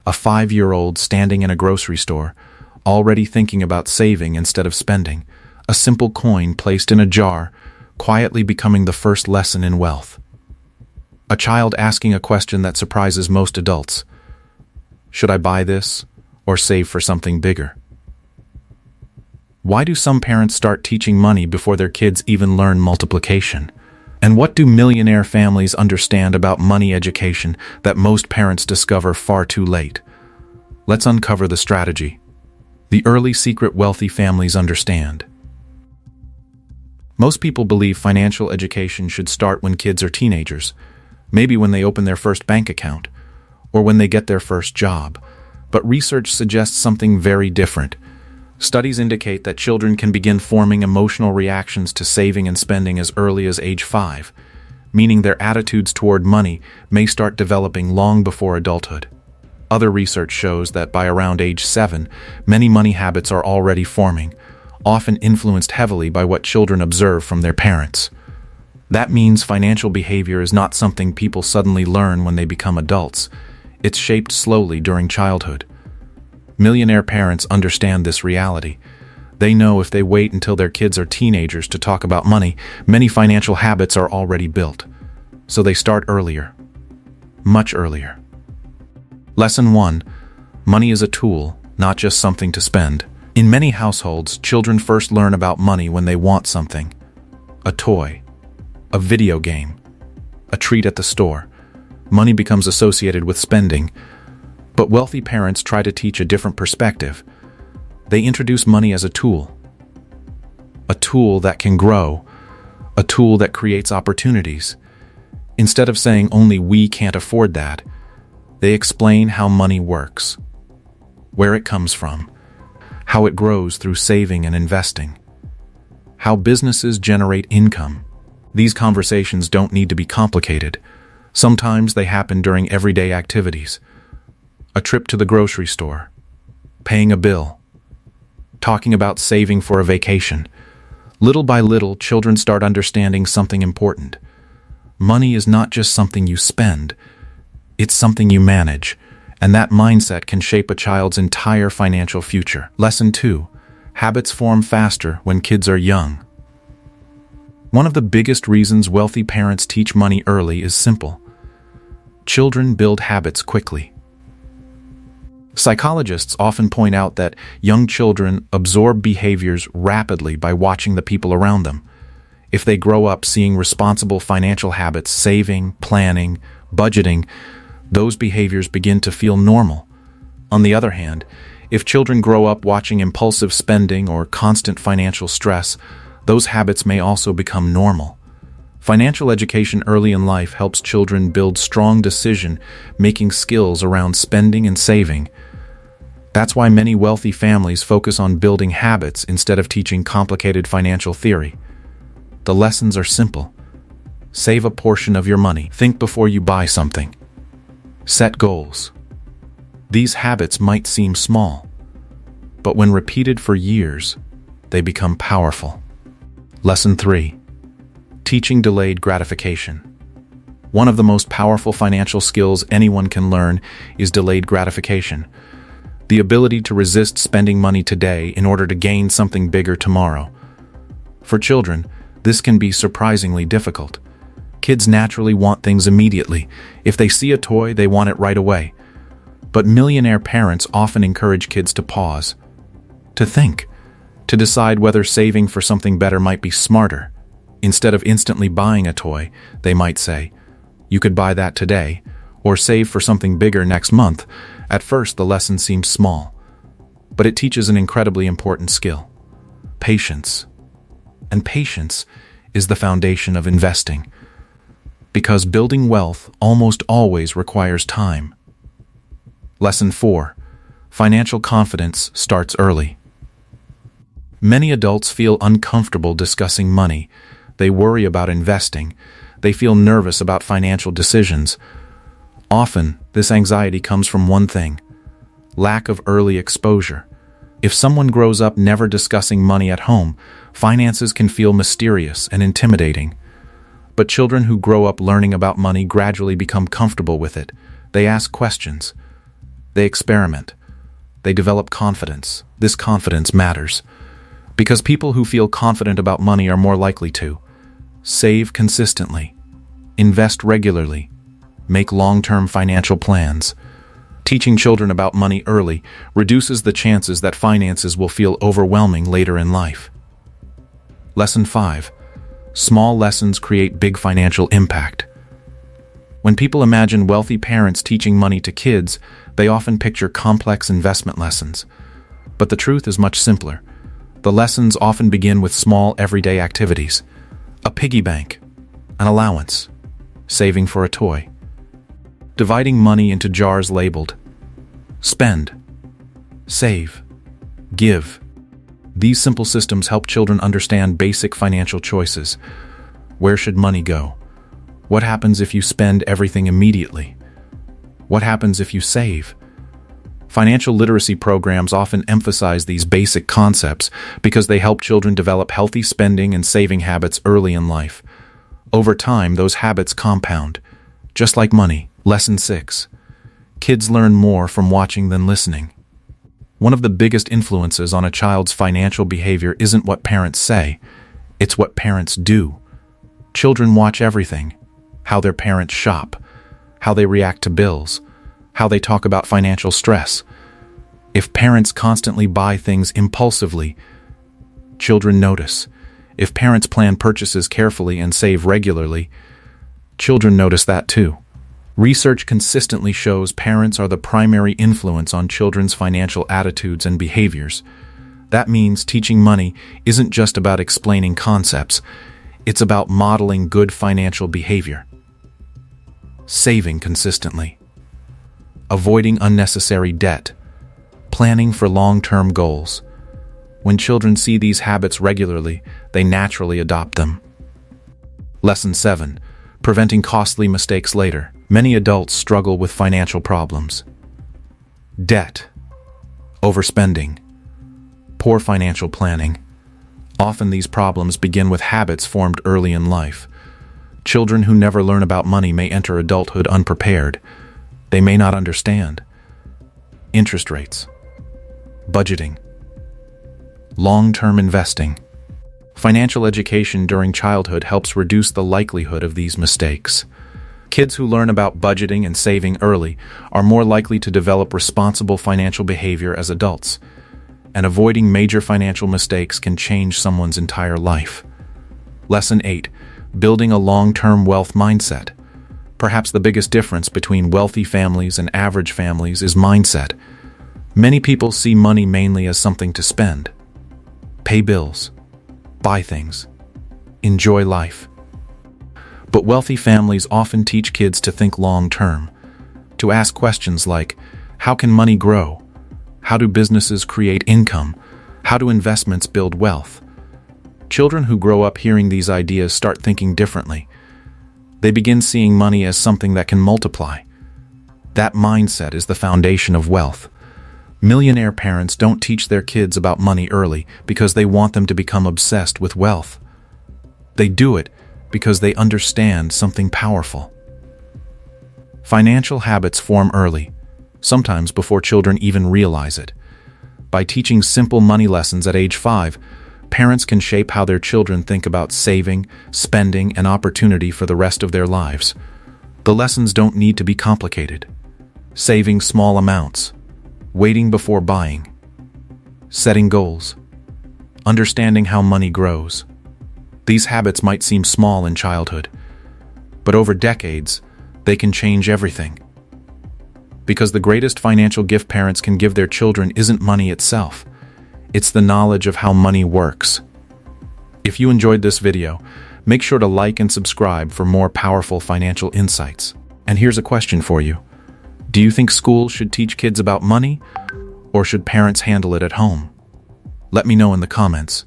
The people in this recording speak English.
A 5-year-old standing in a grocery store, already thinking about saving instead of spending. A simple coin placed in a jar, quietly becoming the first lesson in wealth. A child asking a question that surprises most adults. Should I buy this or save for something bigger? Why do some parents start teaching money before their kids even learn multiplication? And what do millionaire families understand about money education that most parents discover far too late? Let's uncover the strategy. The early secret wealthy families understand. Most people believe financial education should start when kids are teenagers, maybe when they open their first bank account, or when they get their first job. But research suggests something very different. Studies indicate that children can begin forming emotional reactions to saving and spending as early as age 5, meaning their attitudes toward money may start developing long before adulthood. Other research shows that by around age 7, many money habits are already forming, often influenced heavily by what children observe from their parents. That means financial behavior is not something people suddenly learn when they become adults. It's shaped slowly during childhood. Millionaire parents understand this reality. They know if they wait until their kids are teenagers to talk about money, many financial habits are already built. So they start earlier. Much earlier. Lesson 1. Money is a tool, not just something to spend. In many households, children first learn about money when they want something. A toy, a video game, a treat at the store. Money becomes associated with spending. But wealthy parents try to teach a different perspective. They introduce money as a tool that can grow, a tool that creates opportunities. Instead of saying only we can't afford that, they explain how money works, where it comes from, how it grows through saving and investing, how businesses generate income. These conversations don't need to be complicated. Sometimes they happen during everyday activities. A trip to the grocery store, paying a bill, talking about saving for a vacation. Little by little, children start understanding something important. Money is not just something you spend, it's something you manage, and that mindset can shape a child's entire financial future. Lesson 2. Habits form faster when kids are young. One of the biggest reasons wealthy parents teach money early is simple. Children build habits quickly. Psychologists often point out that young children absorb behaviors rapidly by watching the people around them. If they grow up seeing responsible financial habits, saving, planning, budgeting, those behaviors begin to feel normal. On the other hand, if children grow up watching impulsive spending or constant financial stress, those habits may also become normal. Financial education early in life helps children build strong decision-making skills around spending and saving. That's why many wealthy families focus on building habits instead of teaching complicated financial theory. The lessons are simple. Save a portion of your money. Think before you buy something. Set goals. These habits might seem small, but when repeated for years, they become powerful. Lesson 3. Teaching delayed gratification. One of the most powerful financial skills anyone can learn is delayed gratification. The ability to resist spending money today in order to gain something bigger tomorrow. For children, this can be surprisingly difficult. Kids naturally want things immediately. If they see a toy, they want it right away. But millionaire parents often encourage kids to pause, to think, to decide whether saving for something better might be smarter. Instead of instantly buying a toy, they might say, "You could buy that today," or "Save for something bigger next month." At first, the lesson seems small, but it teaches an incredibly important skill: patience. And patience is the foundation of investing, because building wealth almost always requires time. Lesson 4. Financial confidence starts early. Many adults feel uncomfortable discussing money. They worry about investing. They feel nervous about financial decisions. Often, this anxiety comes from one thing: lack of early exposure. If someone grows up never discussing money at home, finances can feel mysterious and intimidating. But children who grow up learning about money gradually become comfortable with it. They ask questions. They experiment. They develop confidence. This confidence matters, because people who feel confident about money are more likely to save consistently, invest regularly, make long-term financial plans. Teaching children about money early reduces the chances that finances will feel overwhelming later in life. Lesson 5. Small lessons create big financial impact. When people imagine wealthy parents teaching money to kids, they often picture complex investment lessons. But the truth is much simpler. The lessons often begin with small everyday activities. A piggy bank, an allowance, saving for a toy, dividing money into jars labeled spend, save, give. These simple systems help children understand basic financial choices. Where should money go? What happens if you spend everything immediately? What happens if you save? Financial literacy programs often emphasize these basic concepts because they help children develop healthy spending and saving habits early in life. Over time, those habits compound. Just like money. Lesson 6. Kids learn more from watching than listening. One of the biggest influences on a child's financial behavior isn't what parents say, it's what parents do. Children watch everything: how their parents shop, how they react to bills, how they talk about financial stress. If parents constantly buy things impulsively, children notice. If parents plan purchases carefully and save regularly, children notice that too. Research consistently shows parents are the primary influence on children's financial attitudes and behaviors. That means teaching money isn't just about explaining concepts, it's about modeling good financial behavior. Saving consistently, avoiding unnecessary debt, planning for long-term goals. When children see these habits regularly, they naturally adopt them. Lesson 7. Preventing costly mistakes later. Many adults struggle with financial problems. Debt, overspending, poor financial planning. Often these problems begin with habits formed early in life. Children who never learn about money may enter adulthood unprepared. They may not understand interest rates, budgeting, long-term investing. Financial education during childhood helps reduce the likelihood of these mistakes. Kids who learn about budgeting and saving early are more likely to develop responsible financial behavior as adults, and avoiding major financial mistakes can change someone's entire life. Lesson 8. Building a long-term wealth mindset. Perhaps the biggest difference between wealthy families and average families is mindset. Many people see money mainly as something to spend, pay bills, buy things, enjoy life. But wealthy families often teach kids to think long-term, to ask questions like, how can money grow? How do businesses create income? How do investments build wealth? Children who grow up hearing these ideas start thinking differently. They begin seeing money as something that can multiply. That mindset is the foundation of wealth. Millionaire parents don't teach their kids about money early because they want them to become obsessed with wealth. They do it because they understand something powerful. Financial habits form early, sometimes before children even realize it. By teaching simple money lessons at age 5, parents can shape how their children think about saving, spending, and opportunity for the rest of their lives. The lessons don't need to be complicated. Saving small amounts, waiting before buying, setting goals, understanding how money grows. These habits might seem small in childhood, but over decades, they can change everything. Because the greatest financial gift parents can give their children isn't money itself, it's the knowledge of how money works. If you enjoyed this video, make sure to like and subscribe for more powerful financial insights. And here's a question for you. Do you think schools should teach kids about money, or should parents handle it at home? Let me know in the comments.